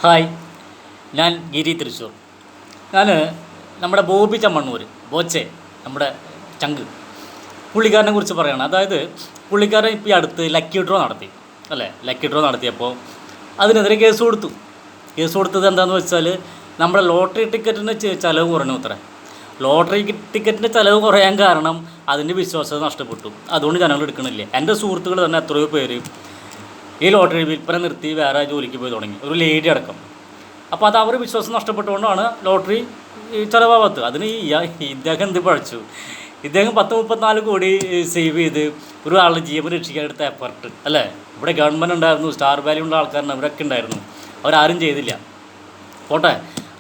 Hi, ഞാൻ ഗിരി തൃശ്ശൂർ. ഞാൻ നമ്മുടെ ബോബി ചമ്മണ്ണൂർ ബോച്ചെ, നമ്മുടെ ചങ്ക്, പുള്ളിക്കാരനെ കുറിച്ച് പറയുകയാണ്. അതായത് പുള്ളിക്കാരൻ ഇപ്പോൾ ഈ അടുത്ത് ലക്കി ഡ്രോ നടത്തി അല്ലേ. ലക്കി ഡ്രോ നടത്തിയപ്പോൾ അതിനെതിരെ കേസ് കൊടുത്തു. കേസ് കൊടുത്തത് എന്താണെന്ന് വെച്ചാൽ നമ്മുടെ ലോട്ടറി ടിക്കറ്റിന് ചിലവ് കുറഞ്ഞു അത്രേ. ലോട്ടറി ടിക്കറ്റിൻ്റെ ചിലവ് കുറയാൻ കാരണം അതിൻ്റെ വിശ്വാസ്യത നഷ്ടപ്പെട്ടു. അതുകൊണ്ട് ജനങ്ങൾ എടുക്കണില്ല. എൻ്റെ സുഹൃത്തുക്കൾ തന്നെ എത്രയോ പേര് ഈ ലോട്ടറി വിൽപ്പന നിർത്തി വേറെ ജോലിക്ക് പോയി തുടങ്ങി, ഒരു ലേഡി അടക്കം. അപ്പോൾ അത് അവർ വിശ്വാസം നഷ്ടപ്പെട്ടുകൊണ്ടാണ് ലോട്ടറി ചിലവാകാത്തത്. അതിന് ഇദ്ദേഹം എന്ത് പഴച്ചു? ഇദ്ദേഹം 10-34 കോടി സേവ് ചെയ്ത് ഒരാളുടെ ജീവൻ രക്ഷിക്കാൻ എടുത്ത എഫർട്ട് അല്ലേ. ഇവിടെ ഗവൺമെൻറ് ഉണ്ടായിരുന്നു, സ്റ്റാർ വാല്യൂ ഉള്ള ആൾക്കാരുണ്ട്, അവരൊക്കെ ഉണ്ടായിരുന്നു, അവരാരും ചെയ്തില്ല. പോട്ടെ,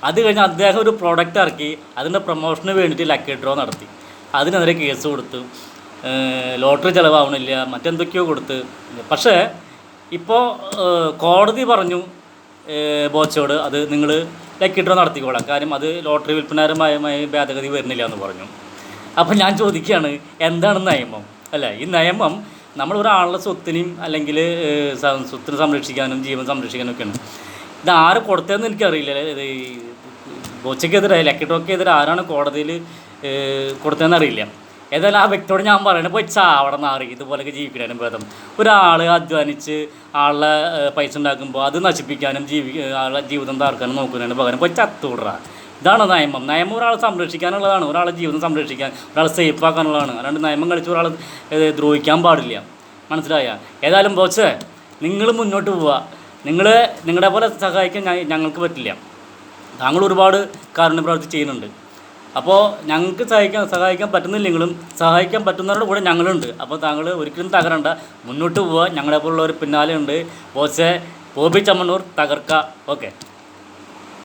അത് കഴിഞ്ഞ് അദ്ദേഹം ഒരു പ്രോഡക്റ്റ് ഇറക്കി, അതിൻ്റെ പ്രൊമോഷന് വേണ്ടിയിട്ട് ലക്കി ഡ്രോ നടത്തി. അതിനെതിരെ കേസ് കൊടുത്ത് ലോട്ടറി ചിലവാവണില്ല, മറ്റെന്തൊക്കെയോ കൊടുത്ത്. പക്ഷേ ഇപ്പോൾ കോടതി പറഞ്ഞു ബോച്ചോട് അത് നിങ്ങൾ ലക്കി ഡ്രോ നടത്തിക്കോളാം, കാര്യം അത് ലോട്ടറി വിൽപ്പനപരമായി ഭേദഗതി വരുന്നില്ല എന്ന് പറഞ്ഞു. അപ്പം ഞാൻ ചോദിക്കുകയാണ്, എന്താണ് നിയമം അല്ലേ? ഈ നിയമം നമ്മൾ ഒരാളുടെ സ്വത്തിനെയും അല്ലെങ്കിൽ സ്വത്തിനെ സംരക്ഷിക്കാനും ജീവൻ സംരക്ഷിക്കാനും ഒക്കെയാണ്. ഇത് ആര് കൊടുത്തതെന്ന് എനിക്കറിയില്ല. ഇത് ബോച്ചയ്ക്കെതിരെ ലക്കി ഡ്രോക്കെതിരെ ആരാണ് കോടതിയിൽ കൊടുത്തതെന്ന് അറിയില്ല. ഏതായാലും ആ വ്യക്തിയോട് ഞാൻ പറയണത്, പോയി ചാവടം നാറി, ഇതുപോലെയൊക്കെ ജീവിക്കണേനും ഭേദം ഒരാൾ അധ്വാനിച്ച് ആളുടെ പൈസ ഉണ്ടാക്കുമ്പോൾ അത് നശിപ്പിക്കാനും ആളുടെ ജീവിതം തകർക്കാനും നോക്കുന്നതിന് പകരം പോയി ചത്തുവിടുക. ഇതാണ് നിയമം. നിയമം ഒരാളെ സംരക്ഷിക്കാനുള്ളതാണ്, ഒരാളെ ജീവിതം സംരക്ഷിക്കാൻ, ഒരാളെ സേഫ് ആക്കാനുള്ളതാണ്. അല്ലാണ്ട് നിയമം കളിച്ച് ഒരാൾ ദ്രോഹിക്കാൻ പാടില്ല. മനസ്സിലായ? ഏതായാലും ബോച്ചേ, നിങ്ങൾ മുന്നോട്ട് പോവുക. നിങ്ങളെ പോലെ സഹായിക്കാൻ ഞങ്ങൾക്ക് പറ്റില്ല. താങ്കൾ ഒരുപാട് കാരുണ്യ പ്രവൃത്തി ചെയ്യുന്നുണ്ട്. അപ്പോൾ ഞങ്ങൾക്ക് സഹായിക്കാൻ പറ്റുന്നില്ലെങ്കിലും സഹായിക്കാൻ പറ്റുന്നവരുടെ കൂടെ ഞങ്ങളുണ്ട്. അപ്പോൾ താങ്കൾ ഒരിക്കലും തകരണ്ട, മുന്നോട്ട് പോവുക. ഞങ്ങളെപ്പോലുള്ളവർ പിന്നാലെ ഉണ്ട്. ബോച്ചെ, ബോബി ചമ്മണ്ണൂർ തകർക്കുക. ഓക്കെ.